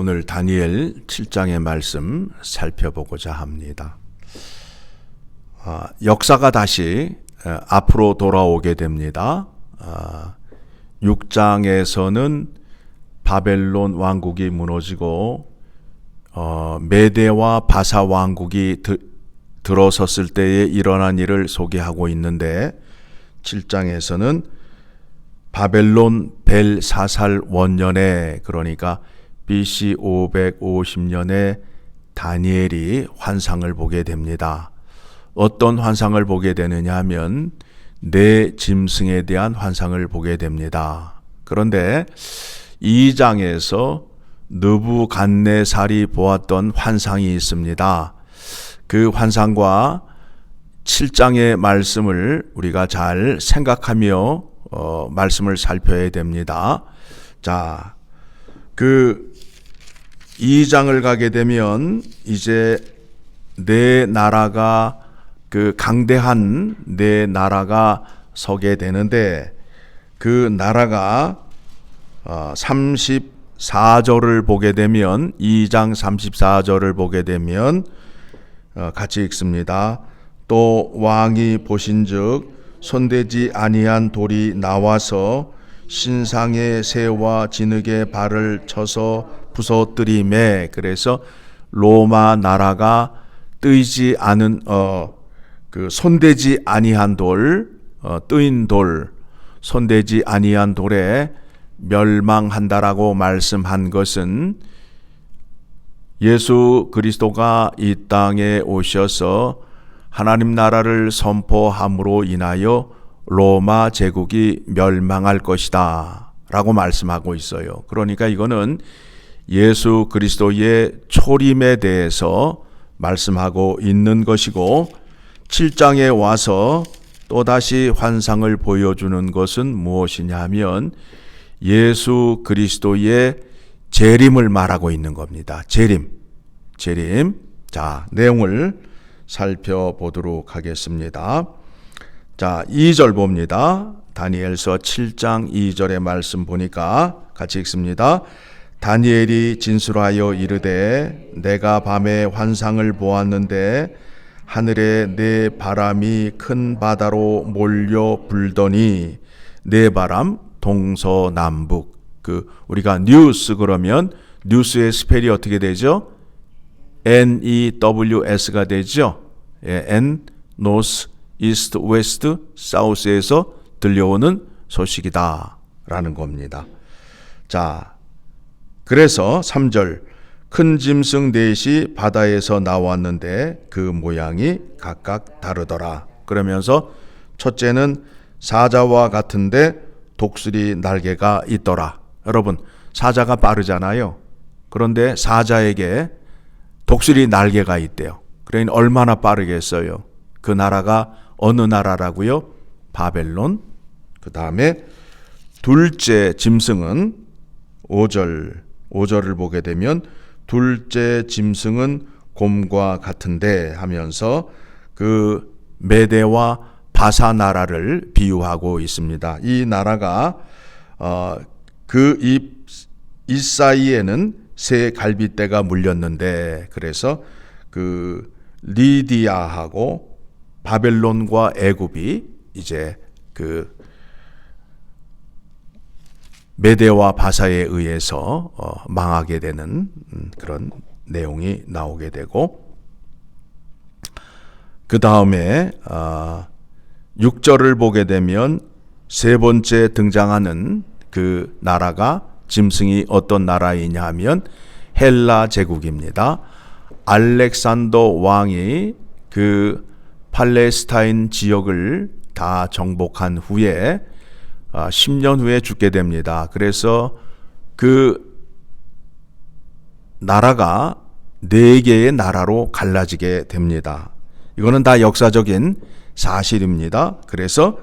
오늘 다니엘 7장의 말씀 살펴보고자 합니다. 역사가 다시 앞으로 돌아오게 됩니다. 6장에서는 바벨론 왕국이 무너지고 메대와 바사 왕국이 들어섰을 때에 일어난 일을 소개하고 있는데 7장에서는 바벨론 벨사살 원년에, 그러니까 BC 550년에 다니엘이 환상을 보게 됩니다. 어떤 환상을 보게 되느냐 하면 네 짐승에 대한 환상을 보게 됩니다. 그런데 2장에서 느부갓네살이 보았던 환상이 있습니다. 그 환상과 7장의 말씀을 우리가 잘 생각하며 말씀을 살펴야 됩니다. 자, 그 2장을 가게 되면 이제 네 나라가, 그 강대한 네 나라가 서게 되는데, 그 나라가 34절을 보게 되면, 2장 34절을 보게 되면 같이 읽습니다. 또 왕이 보신즉 손대지 아니한 돌이 나와서 신상의 새와 진흙의 발을 쳐서 부서뜨리매. 그래서 로마 나라가 뜨이지 않은 그 손대지 아니한 돌, 뜨인 돌, 손대지 아니한 돌에 멸망한다라고 말씀한 것은 예수 그리스도가 이 땅에 오셔서 하나님 나라를 선포함으로 인하여 로마 제국이 멸망할 것이다 라고 말씀하고 있어요. 그러니까 이거는 예수 그리스도의 초림에 대해서 말씀하고 있는 것이고, 7장에 와서 또다시 환상을 보여주는 것은 무엇이냐 하면 예수 그리스도의 재림을 말하고 있는 겁니다. 재림. 자, 내용을 살펴보도록 하겠습니다. 자, 2절 봅니다. 다니엘서 7장 2절의 말씀 보니까 같이 읽습니다. 다니엘이 진술하여 이르되 내가 밤에 환상을 보았는데 하늘에 네 바람이 큰 바다로 몰려 불더니, 네 바람 동서남북, 우리가 뉴스 그러면 뉴스의 스펠이 어떻게 되죠? NEWS가 되죠. N, North, East, West, South에서 들려오는 소식이다 라는 겁니다. 자, 그래서 3절, 큰 짐승 넷이 바다에서 나왔는데 그 모양이 각각 다르더라. 그러면서 첫째는 사자와 같은데 독수리 날개가 있더라. 여러분, 사자가 빠르잖아요. 그런데 사자에게 독수리 날개가 있대요. 그러니 얼마나 빠르겠어요. 그 나라가 어느 나라라고요? 바벨론. 그 다음에 둘째 짐승은 5절을 보게 되면 둘째 짐승은 곰과 같은데 하면서 그 메대와 바사 나라를 비유하고 있습니다. 이 나라가 이 사이에는 새 갈빗대가 물렸는데, 그래서 그 리디아하고 바벨론과 애굽이 이제 그 메대와 바사에 의해서 망하게 되는 그런 내용이 나오게 되고, 그 다음에 6절을 보게 되면 세 번째 등장하는 그 나라가, 짐승이 어떤 나라이냐 하면 헬라 제국입니다. 알렉산더 왕이 그 팔레스타인 지역을 다 정복한 후에 10년 후에 죽게 됩니다. 그래서 그 나라가 4개의 나라로 갈라지게 됩니다. 이거는 다 역사적인 사실입니다. 그래서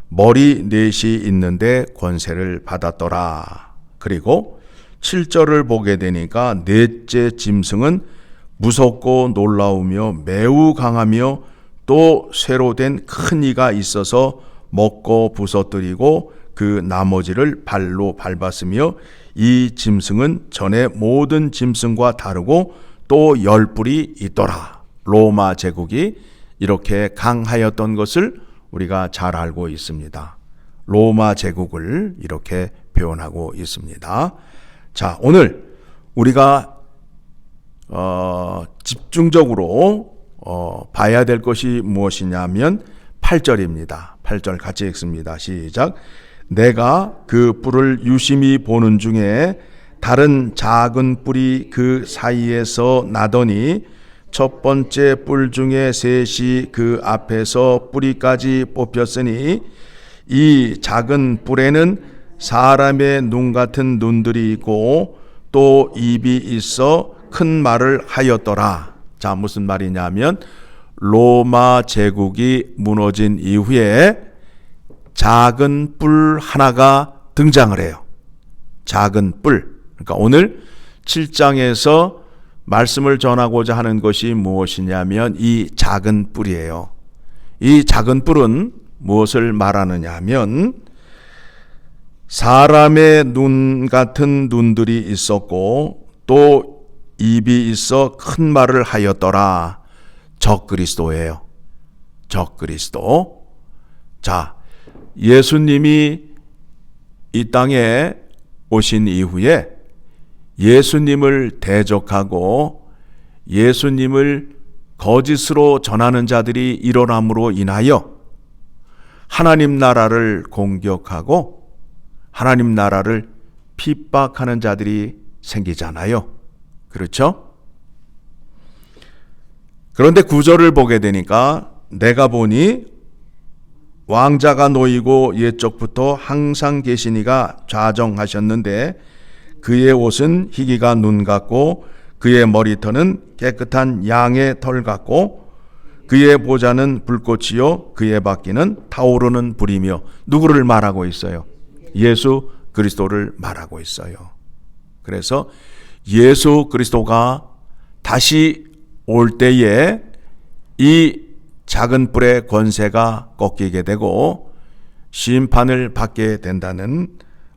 머리 넷이 있는데 권세를 받았더라. 그리고 7절을 보게 되니까 넷째 짐승은 무섭고 놀라우며 매우 강하며 또 쇠로 된 큰 이가 있어서 먹고 부서뜨리고 그 나머지를 발로 밟았으며 이 짐승은 전에 모든 짐승과 다르고 또 10뿔이 있더라. 로마 제국이 이렇게 강하였던 것을 우리가 잘 알고 있습니다. 로마 제국을 이렇게 표현하고 있습니다. 자, 오늘 우리가 집중적으로 봐야 될 것이 무엇이냐면 8절입니다. 8절 같이 읽습니다. 시작. 내가 그 뿔을 유심히 보는 중에 다른 작은 뿔이 그 사이에서 나더니 첫 번째 뿔 중에 셋이 그 앞에서 뿌리까지 뽑혔으니 이 작은 뿔에는 사람의 눈 같은 눈들이 있고 또 입이 있어 큰 말을 하였더라. 자, 무슨 말이냐면 로마 제국이 무너진 이후에 작은 뿔 하나가 등장을 해요. 작은 뿔. 그러니까 오늘 7장에서 말씀을 전하고자 하는 것이 무엇이냐면 이 작은 뿔이에요. 이 작은 뿔은 무엇을 말하느냐 하면 사람의 눈 같은 눈들이 있었고 또 입이 있어 큰 말을 하였더라. 적그리스도예요. 적그리스도. 자, 예수님이 이 땅에 오신 이후에 예수님을 대적하고 예수님을 거짓으로 전하는 자들이 일어남으로 인하여 하나님 나라를 공격하고 하나님 나라를 핍박하는 자들이 생기잖아요. 그렇죠? 그런데 9절을 보게 되니까 내가 보니 왕자가 놓이고 옛적부터 항상 계시니가 좌정하셨는데 그의 옷은 희기가 눈 같고 그의 머리털은 깨끗한 양의 털 같고 그의 보좌는 불꽃이요 그의 바퀴는 타오르는 불이며 누구를 말하고 있어요? 예수 그리스도를 말하고 있어요. 그래서 예수 그리스도가 다시 올 때에 이 작은 뿔의 권세가 꺾이게 되고 심판을 받게 된다는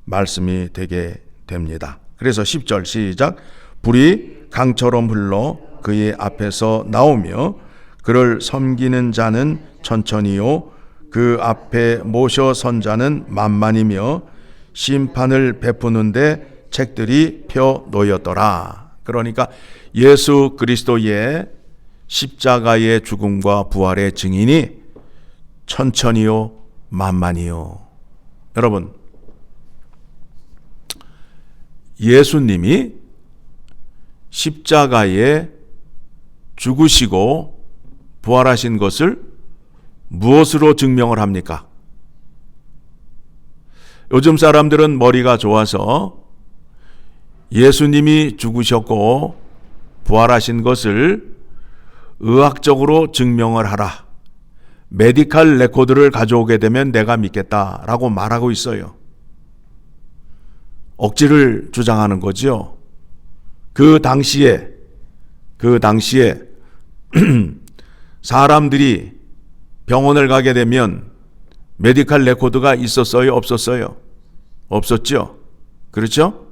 말씀이 되게 됩니다. 그래서 10절 시작. 불이 강처럼 흘러 그의 앞에서 나오며 그를 섬기는 자는 천천히요 그 앞에 모셔 선 자는 만만이며 심판을 베푸는데 책들이 펴 놓였더라. 그러니까 예수 그리스도의 십자가의 죽음과 부활의 증인이 천천히요 만만히요. 여러분, 예수님이 십자가에 죽으시고 부활하신 것을 무엇으로 증명을 합니까? 요즘 사람들은 머리가 좋아서 예수님이 죽으셨고 부활하신 것을 의학적으로 증명을 하라. 메디컬 레코드를 가져오게 되면 내가 믿겠다라고 말하고 있어요. 억지를 주장하는 거죠. 그 당시에 사람들이 병원을 가게 되면 메디컬 레코드가 있었어요? 없었어요? 없었죠. 그렇죠?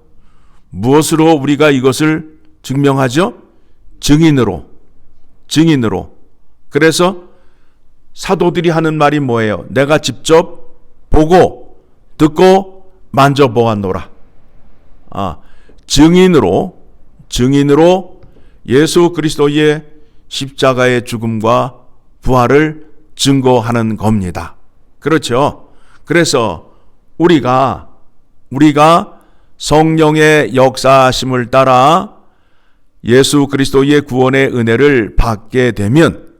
무엇으로 우리가 이것을 증명하죠? 증인으로. 그래서 사도들이 하는 말이 뭐예요? 내가 직접 보고 듣고 만져보았노라. 증인으로 예수 그리스도의 십자가의 죽음과 부활을 증거하는 겁니다. 그렇죠? 그래서 우리가 성령의 역사하심을 따라 예수 그리스도의 구원의 은혜를 받게 되면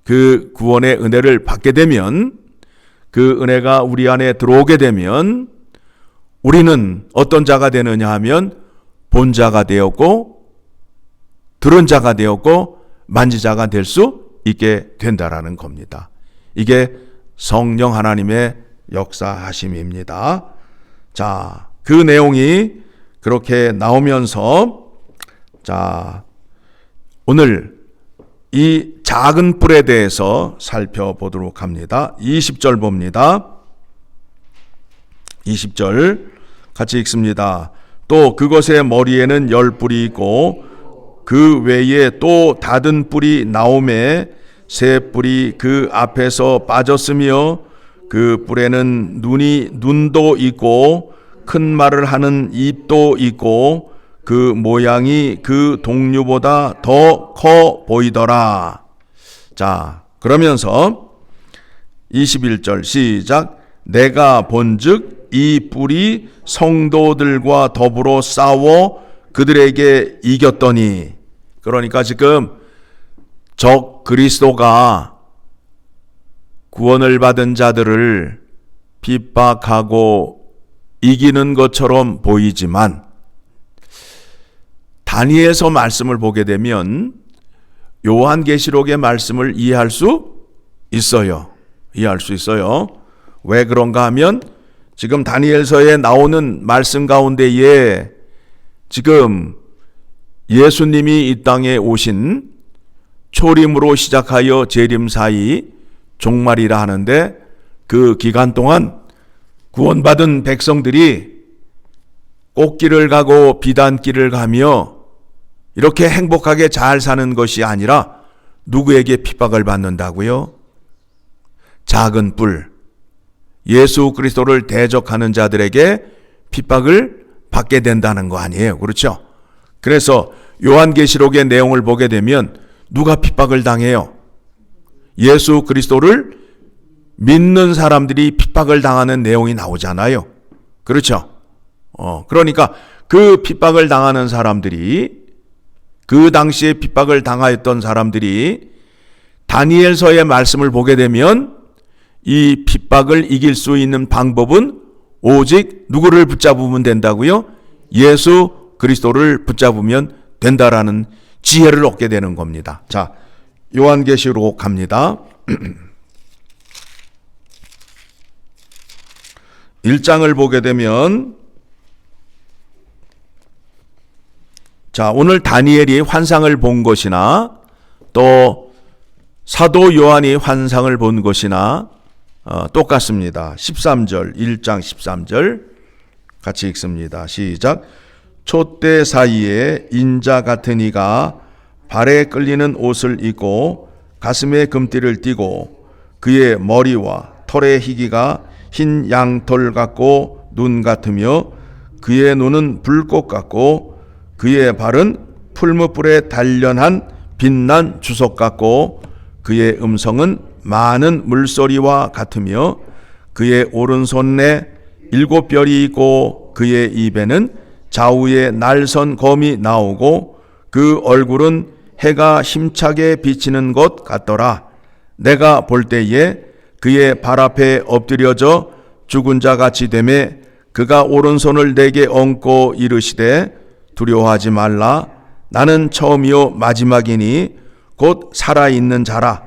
그 은혜가 우리 안에 들어오게 되면 우리는 어떤 자가 되느냐 하면 본 자가 되었고 들은 자가 되었고 만지자가 될 수 있게 된다라는 겁니다. 이게 성령 하나님의 역사하심입니다. 자, 그 내용이 그렇게 나오면서 자, 오늘 이 작은 뿔에 대해서 살펴보도록 합니다. 20절 봅니다. 20절 같이 읽습니다. 또 그것의 머리에는 10뿔이 있고 그 외에 또 닫은 뿔이 나오매 새 뿔이 그 앞에서 빠졌으며 그 뿔에는 눈도 있고 큰 말을 하는 입도 있고 그 모양이 그 동류보다 더 커 보이더라. 자, 그러면서 21절 시작. 내가 본즉 이 뿔이 성도들과 더불어 싸워 그들에게 이겼더니, 그러니까 지금 적 그리스도가 구원을 받은 자들을 핍박하고 이기는 것처럼 보이지만 다니엘서 말씀을 보게 되면 요한계시록의 말씀을 이해할 수 있어요. 이해할 수 있어요. 왜 그런가 하면 지금 다니엘서에 나오는 말씀 가운데에 지금 예수님이 이 땅에 오신 초림으로 시작하여 재림 사이 종말이라 하는데, 그 기간 동안 구원받은 백성들이 꽃길을 가고 비단길을 가며 이렇게 행복하게 잘 사는 것이 아니라 누구에게 핍박을 받는다고요? 작은 뿔, 예수 그리스도를 대적하는 자들에게 핍박을 받게 된다는 거 아니에요. 그렇죠? 그래서 요한계시록의 내용을 보게 되면 누가 핍박을 당해요? 예수 그리스도를 믿는 사람들이 핍박을 당하는 내용이 나오잖아요. 그렇죠? 그러니까 그 핍박을 당하는 사람들이, 그 당시에 핍박을 당하였던 사람들이 다니엘서의 말씀을 보게 되면 이 핍박을 이길 수 있는 방법은 오직 누구를 붙잡으면 된다고요? 예수 그리스도를 붙잡으면 된다라는 지혜를 얻게 되는 겁니다. 자, 요한계시록 갑니다. 1장을 보게 되면, 자, 오늘 다니엘이 환상을 본 것이나 또 사도 요한이 환상을 본 것이나 똑같습니다. 13절, 1장 13절 같이 읽습니다. 시작. 촛대 사이에 인자 같은 이가 발에 끌리는 옷을 입고 가슴에 금띠를 띠고 그의 머리와 털의 희기가 흰 양털 같고 눈 같으며 그의 눈은 불꽃 같고 그의 발은 풀무불에 단련한 빛난 주석 같고 그의 음성은 많은 물소리와 같으며 그의 오른손에 7별이 있고 그의 입에는 좌우에 날선 검이 나오고 그 얼굴은 해가 힘차게 비치는 것 같더라. 내가 볼 때에 그의 발 앞에 엎드려져 죽은 자 같이 되매 그가 오른손을 내게 얹고 이르시되 두려워하지 말라. 나는 처음이요 마지막이니 곧 살아있는 자라.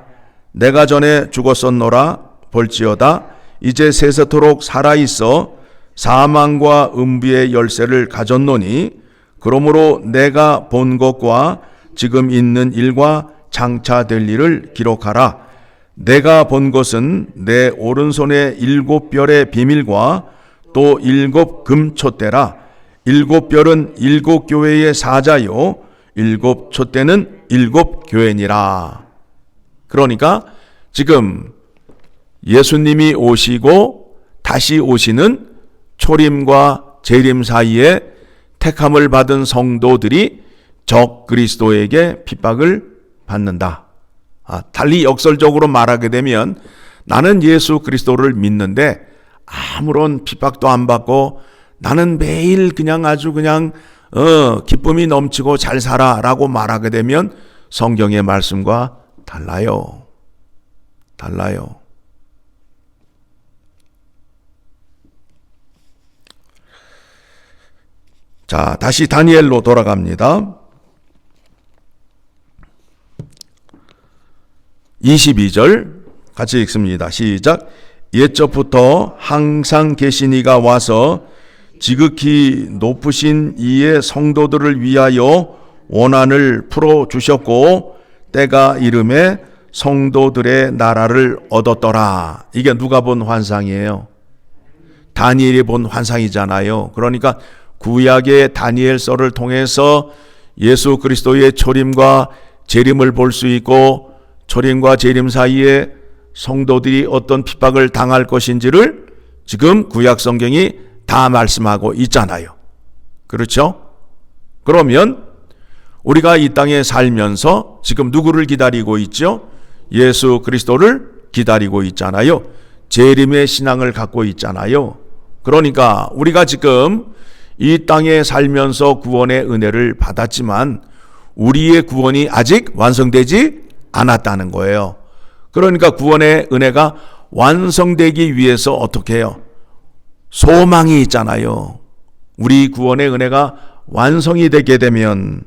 내가 전에 죽었었노라. 볼지어다 이제 세세토록 살아있어 사망과 음부의 열쇠를 가졌노니 그러므로 내가 본 것과 지금 있는 일과 장차 될 일을 기록하라. 내가 본 것은 내 오른손의 7별의 비밀과 또 7 금촛대라. 7별은 7 교회의 사자요 7 촛대는 7 교회니라. 그러니까 지금 예수님이 오시고 다시 오시는 초림과 재림 사이에 택함을 받은 성도들이 적 그리스도에게 핍박을 받는다. 달리 역설적으로 말하게 되면 나는 예수 그리스도를 믿는데 아무런 핍박도 안 받고 나는 매일 그냥 아주 그냥 기쁨이 넘치고 잘 살아라고 말하게 되면 성경의 말씀과 달라요. 달라요. 자, 다시 다니엘로 돌아갑니다. 22절 같이 읽습니다. 시작. 옛적부터 항상 계신 이가 와서 지극히 높으신 이의 성도들을 위하여 원한을 풀어주셨고 때가 이름에 성도들의 나라를 얻었더라. 이게 누가 본 환상이에요? 다니엘이 본 환상이잖아요. 그러니까 구약의 다니엘서를 통해서 예수 그리스도의 초림과 재림을 볼 수 있고, 초림과 재림 사이에 성도들이 어떤 핍박을 당할 것인지를 지금 구약 성경이 다 말씀하고 있잖아요. 그렇죠? 그러면 우리가 이 땅에 살면서 지금 누구를 기다리고 있죠? 예수 그리스도를 기다리고 있잖아요. 재림의 신앙을 갖고 있잖아요. 그러니까 우리가 지금 이 땅에 살면서 구원의 은혜를 받았지만 우리의 구원이 아직 완성되지 않았다는 거예요. 그러니까 구원의 은혜가 완성되기 위해서 어떻게 해요? 소망이 있잖아요. 우리 구원의 은혜가 완성이 되게 되면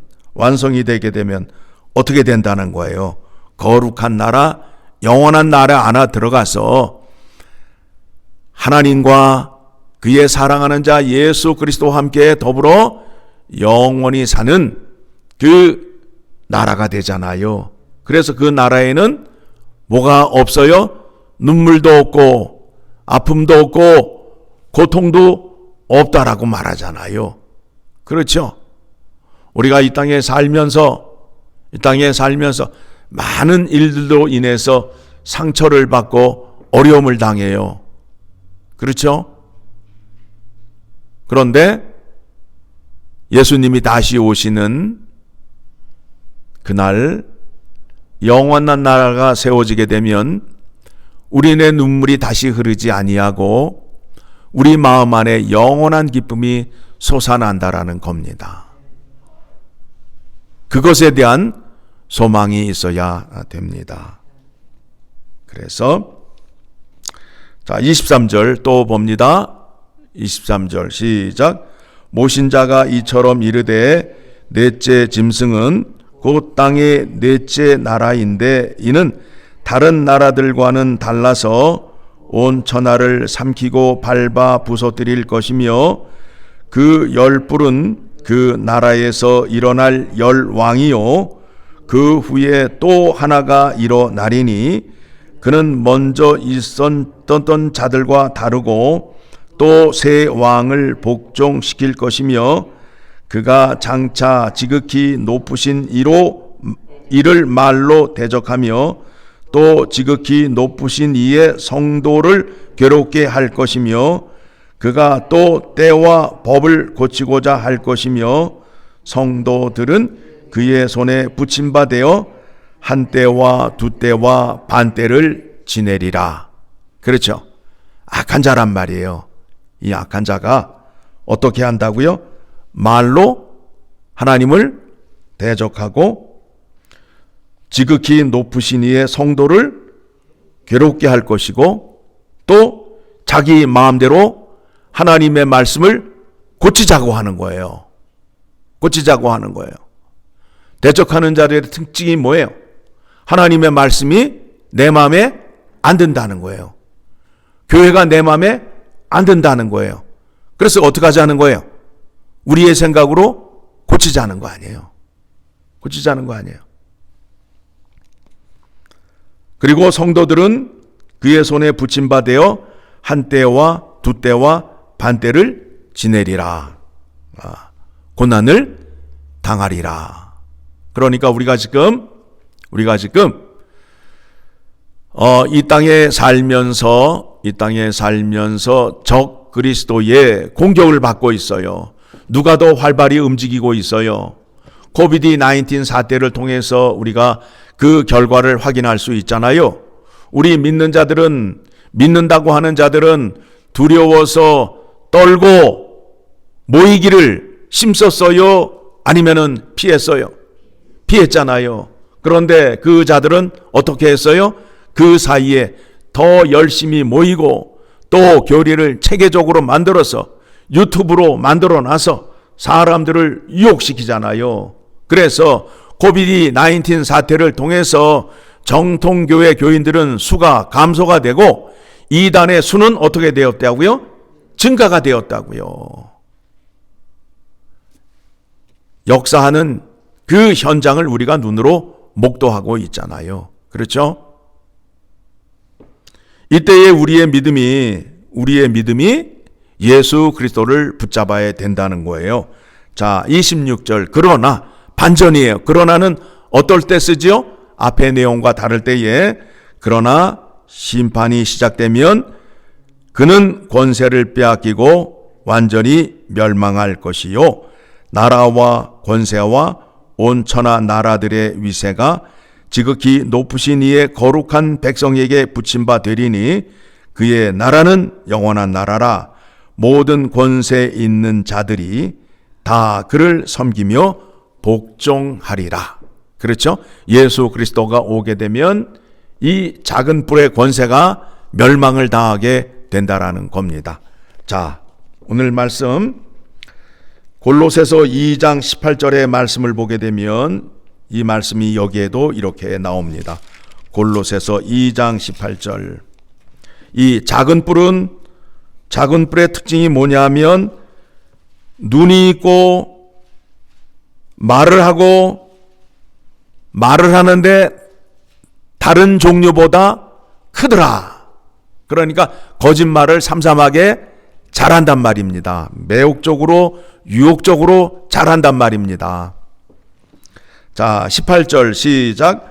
어떻게 된다는 거예요? 거룩한 나라, 영원한 나라 안에 들어가서 하나님과 그의 사랑하는 자 예수 그리스도와 함께 더불어 영원히 사는 그 나라가 되잖아요. 그래서 그 나라에는 뭐가 없어요? 눈물도 없고 아픔도 없고 고통도 없다라고 말하잖아요. 그렇죠? 우리가 이 땅에 살면서 많은 일들로 인해서 상처를 받고 어려움을 당해요. 그렇죠? 그런데 예수님이 다시 오시는 그날 영원한 나라가 세워지게 되면 우리의 눈물이 다시 흐르지 아니하고 우리 마음 안에 영원한 기쁨이 솟아난다라는 겁니다. 그것에 대한 소망이 있어야 됩니다. 그래서 자 23절 또 봅니다. 23절 시작. 모신 자가 이처럼 이르되 넷째 짐승은 곧 땅의 넷째 나라인데 이는 다른 나라들과는 달라서 온 천하를 삼키고 밟아 부서뜨릴 것이며 그 열뿔은 그 나라에서 일어날 열왕이요 그 후에 또 하나가 일어나리니 그는 먼저 있었던 자들과 다르고 또 새 왕을 복종시킬 것이며 그가 장차 지극히 높으신 이를 말로 대적하며 또 지극히 높으신 이의 성도를 괴롭게 할 것이며 그가 또 때와 법을 고치고자 할 것이며 성도들은 그의 손에 붙임바 되어 한 때와 두 때와 반 때를 지내리라. 그렇죠? 악한 자란 말이에요. 이 악한 자가 어떻게 한다고요? 말로 하나님을 대적하고 지극히 높으신 이의 성도를 괴롭게 할 것이고 또 자기 마음대로 하나님의 말씀을 고치자고 하는 거예요. 고치자고 하는 거예요. 대적하는 자들의 특징이 뭐예요? 하나님의 말씀이 내 마음에 안 든다는 거예요. 교회가 내 마음에 안 든다는 거예요. 그래서 어떻게 하자는 거예요? 우리의 생각으로 고치자는 거 아니에요. 고치자는 거 아니에요. 그리고 성도들은 그의 손에 붙임바 되어 한 때와 두 때와 반 때를 지내리라. 고난을 당하리라. 그러니까 우리가 지금 이 땅에 살면서 적 그리스도의 공격을 받고 있어요. 누가 더 활발히 움직이고 있어요. 코비드-19 사태를 통해서 우리가 그 결과를 확인할 수 있잖아요. 우리 믿는다고 하는 자들은 두려워서 떨고 모이기를 힘썼어요? 아니면은 피했어요? 피했잖아요. 그런데 그 자들은 어떻게 했어요? 그 사이에 더 열심히 모이고 또 교리를 체계적으로 만들어서 유튜브로 만들어 놔서 사람들을 유혹시키잖아요. 그래서 코비드-19 사태를 통해서 정통교회 교인들은 수가 감소가 되고 이단의 수는 어떻게 되었다고요? 증가가 되었다고요. 역사하는 그 현장을 우리가 눈으로 목도하고 있잖아요. 그렇죠? 이때에 우리의 믿음이 예수 그리스도를 붙잡아야 된다는 거예요. 자, 26절. 그러나 반전이에요. 그러나는 어떨 때 쓰지요? 앞의 내용과 다를 때에 그러나 심판이 시작되면 그는 권세를 빼앗기고 완전히 멸망할 것이요 나라와 권세와 온 천하 나라들의 위세가 지극히 높으신 이의 거룩한 백성에게 붙임 바 되리니 그의 나라는 영원한 나라라. 모든 권세 있는 자들이 다 그를 섬기며 복종하리라. 그렇죠? 예수 그리스도가 오게 되면 이 작은 뿔의 권세가 멸망을 당하게 된다라는 겁니다. 자, 오늘 말씀 골로새서 2장 18절의 말씀을 보게 되면 이 말씀이 여기에도 이렇게 나옵니다. 골로새서 2장 18절. 이 작은 뿔의 특징이 뭐냐면 눈이 있고 말을 하는데 다른 종류보다 크더라. 그러니까 거짓말을 삼삼하게 잘한단 말입니다. 매혹적으로 유혹적으로 잘한단 말입니다. 자, 18절 시작.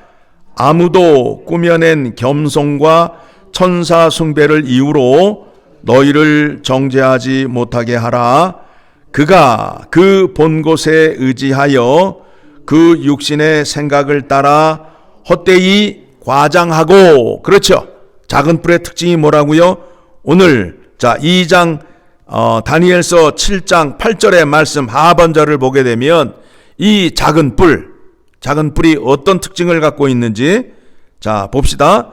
아무도 꾸며낸 겸손과 천사 숭배를 이유로 너희를 정죄하지 못하게 하라. 그가 그 본 곳에 의지하여 그 육신의 생각을 따라 헛되이 과장하고. 그렇죠. 작은 뿔의 특징이 뭐라고요? 오늘 자 2장 다니엘서 7장 8절의 말씀 하반절을 보게 되면 이 작은 뿔이 어떤 특징을 갖고 있는지 자 봅시다.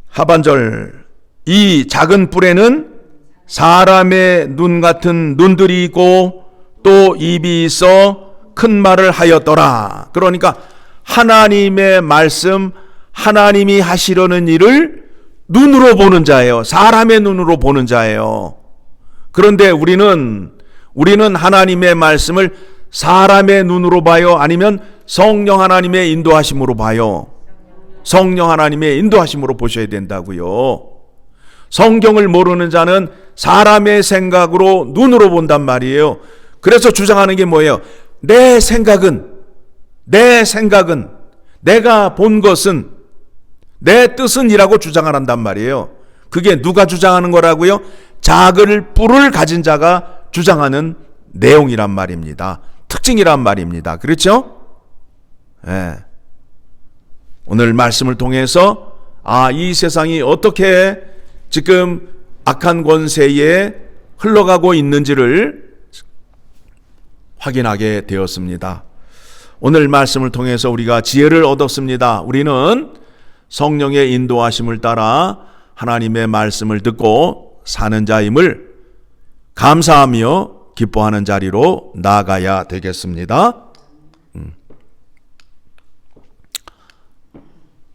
하반절. 이 작은 뿔에는 사람의 눈 같은 눈들이 있고 또 입이 있어 큰 말을 하였더라. 그러니까 하나님의 말씀, 하나님이 하시려는 일을 눈으로 보는 자예요. 사람의 눈으로 보는 자예요. 그런데 우리는 하나님의 말씀을 사람의 눈으로 봐요? 아니면 성령 하나님의 인도하심으로 봐요? 성령 하나님의 인도하심으로 보셔야 된다고요. 성경을 모르는 자는 사람의 생각으로 눈으로 본단 말이에요. 그래서 주장하는 게 뭐예요? 내 생각은 내가 본 것은 내 뜻은 이라고 주장을 한단 말이에요. 그게 누가 주장하는 거라고요? 작은 뿔을 가진 자가 주장하는 내용이란 말입니다. 특징이란 말입니다. 그렇죠? 네. 오늘 말씀을 통해서 이 세상이 어떻게 지금 악한 권세에 흘러가고 있는지를 확인하게 되었습니다. 오늘 말씀을 통해서 우리가 지혜를 얻었습니다. 우리는 성령의 인도하심을 따라 하나님의 말씀을 듣고 사는 자임을 감사하며 기뻐하는 자리로 나아가야 되겠습니다.